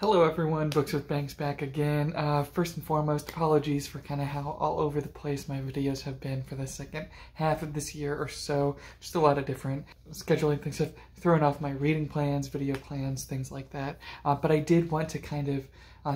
Hello everyone, Books with Banks back again. First and foremost, apologies for kind of how all over the place my videos have been for the second half of this year or so. Just a lot of different scheduling things have thrown off my reading plans, video plans, things like that. But I did want to kind of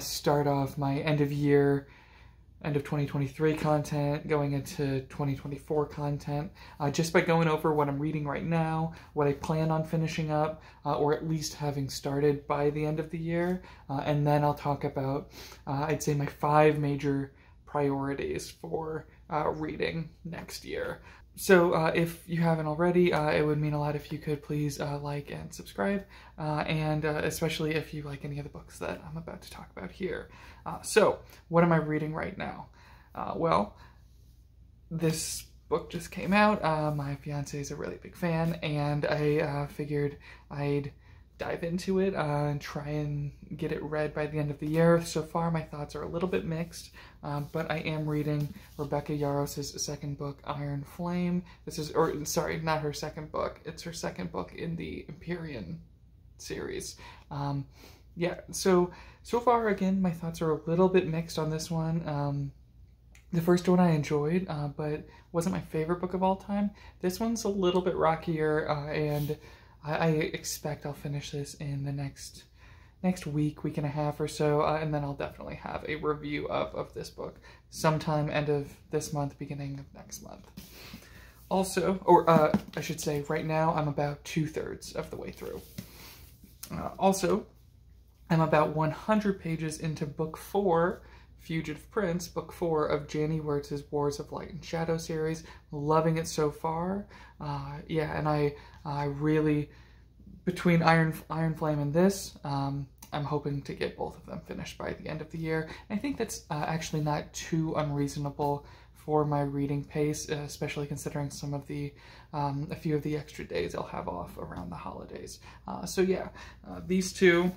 start off my end of 2023 content, going into 2024 content, just by going over what I'm reading right now, what I plan on finishing up, or at least having started by the end of the year. And then I'll talk about, I'd say, my 5 major priorities for reading next year. So if you haven't already, it would mean a lot if you could please like and subscribe, and especially if you like any of the books that I'm about to talk about here. So what am I reading right now? Well, this book just came out. My fiance is a really big fan, and I figured I'd dive into it and try and get it read by the end of the year. So far, my thoughts are a little bit mixed, but I am reading Rebecca Yarros' second book, Iron Flame. This is, or sorry, not her second book. It's her second book in the Empyrean series. Yeah, so far, again, my thoughts are a little bit mixed on this one. The first one I enjoyed, but wasn't my favorite book of all time. This one's a little bit rockier, and I expect I'll finish this in the next week and a half or so, and then I'll definitely have a review of this book sometime end of this month, beginning of next month. Also, or I should say right now, I'm about 2/3 of the way through. Also, I'm about 100 pages into book 4, Fugitive Prince, book 4 of Janie Wertz's Wars of Light and Shadow series. Loving it so far. Yeah, and I really, between Iron Flame and this, I'm hoping to get both of them finished by the end of the year. I think that's actually not too unreasonable for my reading pace, especially considering some of the, a few of the extra days I'll have off around the holidays. So yeah, these two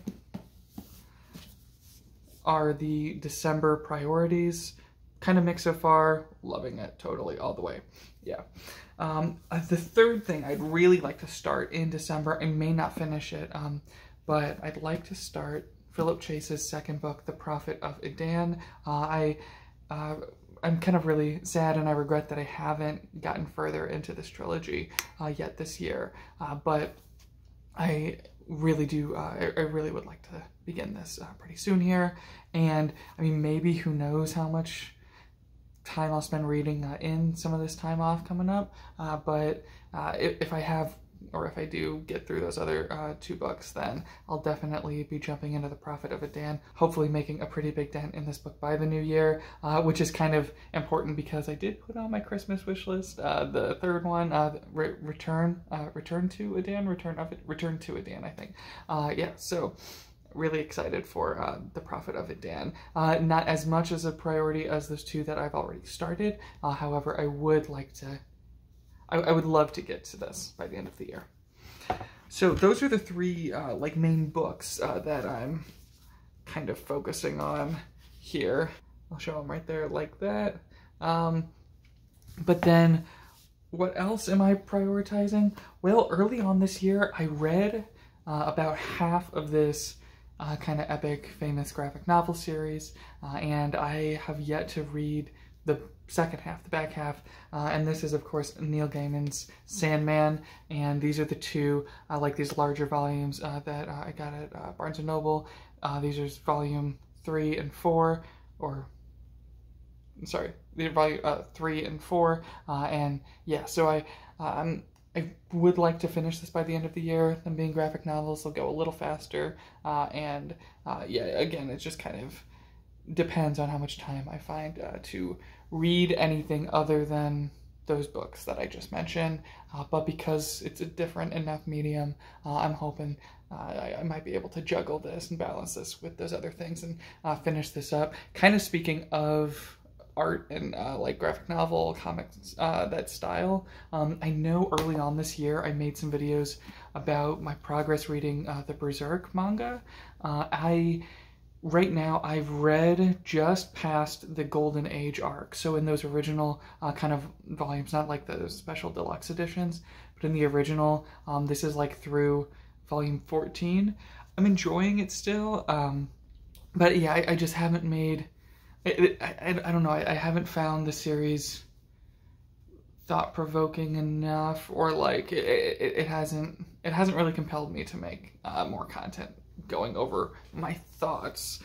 are the December priorities. Kind of mixed so far, loving it totally all the way. Yeah. The third thing I'd really like to start in December, I may not finish it, but I'd like to start Philip Chase's second book, The Prophet of Idan. I'm kind of really sad, and I regret that I haven't gotten further into this trilogy yet this year, but I really do, I really would like to begin this pretty soon here. And I mean, maybe, who knows how much time I'll spend reading in some of this time off coming up, but if I have, or if I do get through those other 2 books, then I'll definitely be jumping into The Prophet of Idan, hopefully making a pretty big dent in this book by the new year, which is kind of important because I did put on my Christmas wish list the third one, Return to Idan, I think. Yeah, so really excited for The Prophet of Idan. Not as much as a priority as those 2 that I've already started, however, I would like to, I would love to get to this by the end of the year. So those are the 3 like main books that I'm kind of focusing on here. I'll show them right there like that. But then what else am I prioritizing? Well, early on this year, I read about half of this kind of epic, famous graphic novel series, and I have yet to read the second half, the back half, and this is, of course, Neil Gaiman's Sandman, and these are the 2, like these larger volumes that I got at Barnes & Noble. These are volume 3 and 4, or, sorry, these are volume 3 and 4, and yeah, so I would like to finish this by the end of the year. Them being graphic novels, they'll go a little faster, and yeah, again, it just kind of depends on how much time I find to read anything other than those books that I just mentioned, but because it's a different enough medium, I'm hoping I might be able to juggle this and balance this with those other things and finish this up. Kind of speaking of art and like graphic novel, comics, that style, I know early on this year I made some videos about my progress reading the Berserk manga. Right now, I've read just past the Golden Age arc. So in those original kind of volumes, not like the special deluxe editions, but in the original, this is like through volume 14. I'm enjoying it still. But yeah, I just haven't made, I don't know, I haven't found the series thought-provoking enough, or like it hasn't really compelled me to make more content going over my thoughts.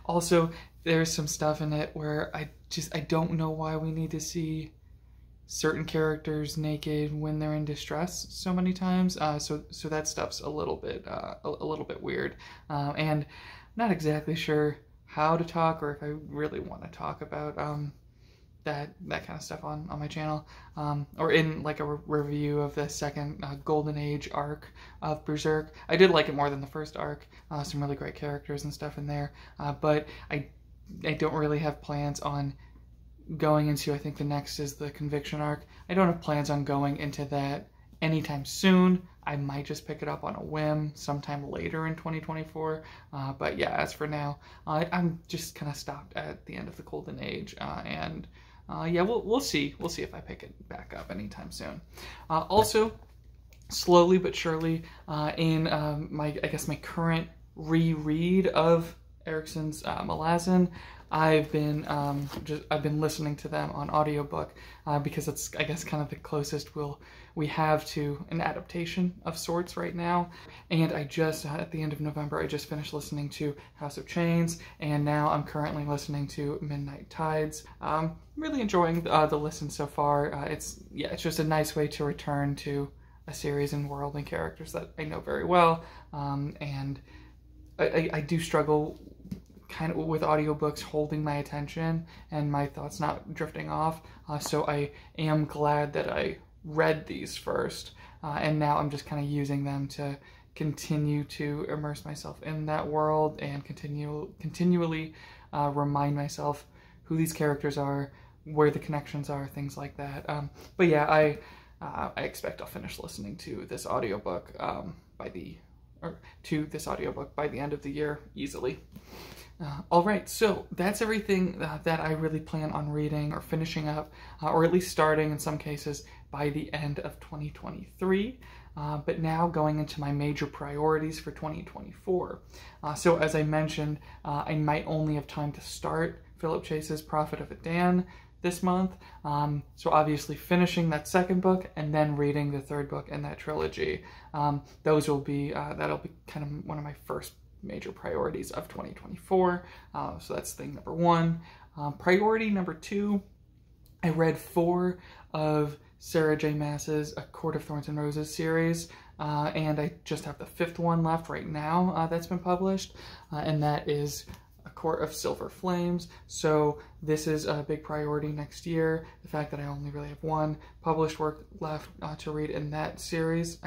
Also, there's some stuff in it where I don't know why we need to see certain characters naked when they're in distress so many times. So that stuff's a little bit weird, and I'm not exactly sure how to talk, or if I really want to talk about that kind of stuff on my channel, or in like a review of the second Golden Age arc of Berserk. I did like it more than the first arc. Some really great characters and stuff in there, but I don't really have plans on going into, I think the next is the Conviction arc. I don't have plans on going into that anytime soon. I might just pick it up on a whim sometime later in 2024. But yeah, as for now, I'm just kind of stopped at the end of the Golden Age, and yeah, we'll see. We'll see if I pick it back up anytime soon. Also, slowly but surely, in my current reread of Erickson's Malazan, I've been listening to them on audiobook, because it's, I guess, kind of the closest we have to an adaptation of sorts right now. And I just at the end of November, I just finished listening to House of Chains, and now I'm currently listening to Midnight Tides. Really enjoying the listen so far. It's just a nice way to return to a series and world and characters that I know very well, and I do struggle kind of with audiobooks holding my attention and my thoughts not drifting off, so I am glad that I read these first, and now I'm just kind of using them to continue to immerse myself in that world and continually remind myself who these characters are, where the connections are, things like that. But yeah, I expect I'll finish listening to this audiobook by the end of the year easily. All right, so that's everything that I really plan on reading or finishing up, or at least starting in some cases by the end of 2023. But now going into my major priorities for 2024. So as I mentioned, I might only have time to start Philip Chase's Prophet of Adan this month. So obviously finishing that second book and then reading the third book in that trilogy. Those will be, that'll be kind of one of my first major priorities of 2024. So that's thing number one. Priority number two, I read 4 of Sarah J. Maas's A Court of Thorns and Roses series, and I just have the 5th one left right now that's been published, and that is A Court of Silver Flames. So this is a big priority next year, the fact that I only really have 1 published work left to read in that series.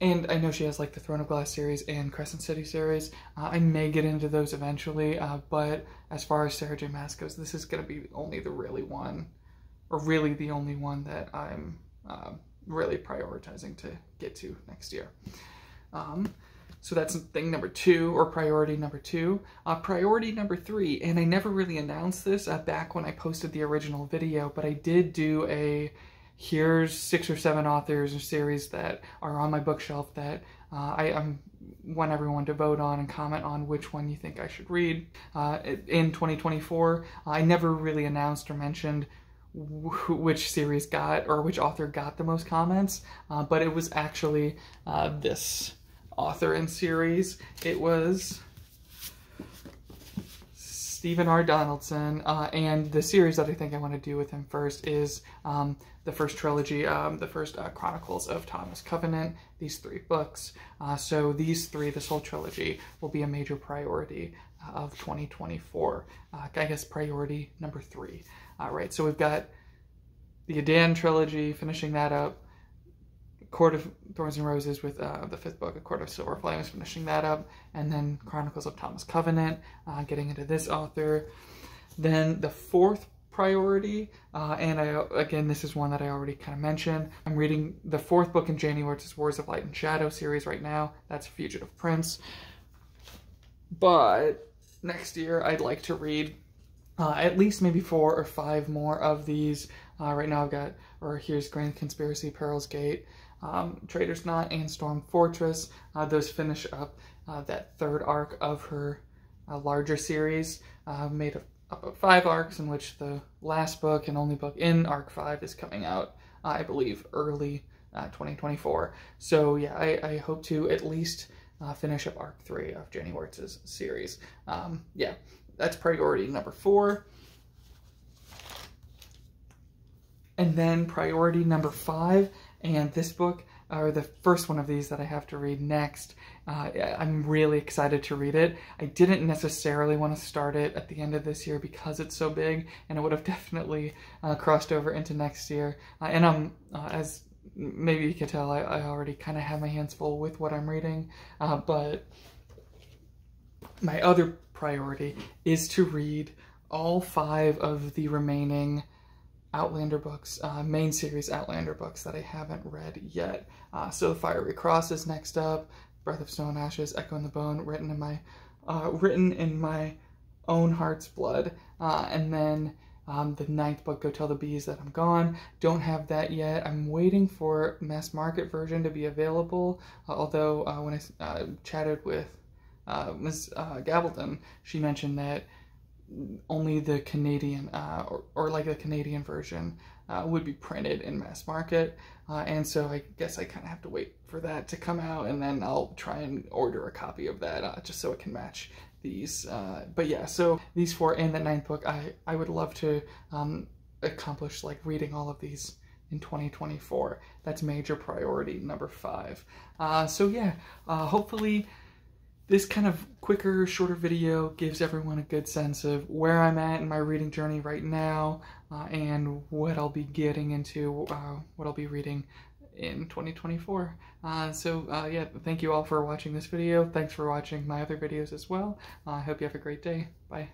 And I know she has like the Throne of Glass series and Crescent City series. I may get into those eventually, but as far as Sarah J. Maas goes, this is going to be only the really the only one that I'm really prioritizing to get to next year. So that's thing number 2, or priority number 2. Priority number 3, and I never really announced this back when I posted the original video, but I did do a here's 6 or 7 authors or series that are on my bookshelf that I want everyone to vote on and comment on which one you think I should read in 2024. I never really announced or mentioned which series got, or which author got the most comments, but it was actually this author and series. It was Stephen R. Donaldson, and the series that I think I want to do with him first is the first trilogy, the first Chronicles of Thomas Covenant, these 3 books. So this whole trilogy will be a major priority of 2024. I guess priority number 3. Right, so we've got the Adan trilogy, finishing that up, Court of Thorns and Roses with the 5th book, A Court of Silver Flames, finishing that up, and then Chronicles of Thomas Covenant, getting into this author. Then the 4th priority, and again, this is one that I already kind of mentioned. I'm reading the 4th book in January, which is Wars of Light and Shadow series right now. That's Fugitive Prince. But next year, I'd like to read at least maybe 4 or 5 more of these. Right now I've got, here's Grand Conspiracy, Pearl's Gate, Traitor's Knot, and Storm Fortress. Those finish up that 3rd arc of her larger series made up of 5 arcs, in which the last book and only book in arc 5 is coming out, I believe, early 2024. So yeah, I hope to at least finish up arc 3 of Jenny Wirtz's series. Yeah, that's priority number 4. And then priority number 5, and this book, or the first one of these that I have to read next, I'm really excited to read it. I didn't necessarily want to start it at the end of this year because it's so big, and it would have definitely crossed over into next year. And I'm, as maybe you can tell, I already kind of have my hands full with what I'm reading, but my other priority is to read all 5 of the remaining Outlander books, main series Outlander books that I haven't read yet. So Fiery Cross is next up, Breath of Snow and Ashes, Echo in the Bone, written in my own heart's blood, and then the 9th book, Go Tell the Bees That I'm Gone. Don't have that yet. I'm waiting for mass market version to be available, although when I chatted with Ms. Gabaldon, she mentioned that only the Canadian, or like the Canadian version would be printed in mass market, and so I guess I kind of have to wait for that to come out, and then I'll try and order a copy of that just so it can match these. But yeah, so these 4 and the 9th book, I would love to accomplish like reading all of these in 2024. That's major priority number 5. So yeah, hopefully this kind of quicker, shorter video gives everyone a good sense of where I'm at in my reading journey right now, and what I'll be getting into, what I'll be reading in 2024. Yeah, thank you all for watching this video. Thanks for watching my other videos as well. I hope you have a great day. Bye.